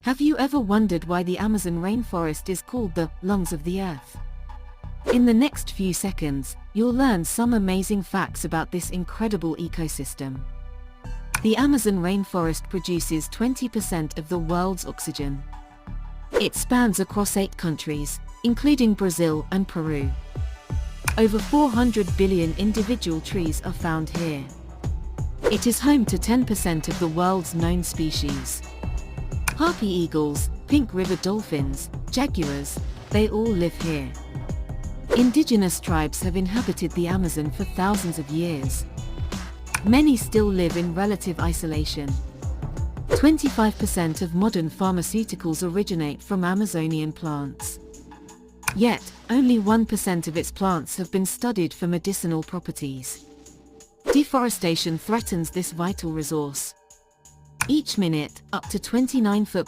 Have you ever wondered why the Amazon rainforest is called the lungs of the earth? In the next few seconds, you'll learn some amazing facts about this incredible ecosystem. The Amazon rainforest produces 20% of the world's oxygen. It spans across 8 countries, including Brazil and Peru. Over 400 billion individual trees are found here. It is home to 10% of the world's known species. Harpy eagles, pink river dolphins, jaguars, they all live here. Indigenous tribes have inhabited the Amazon for thousands of years. Many still live in relative isolation. 25% of modern pharmaceuticals originate from Amazonian plants. Yet, only 1% of its plants have been studied for medicinal properties. Deforestation threatens this vital resource. Each minute, up to 29 foot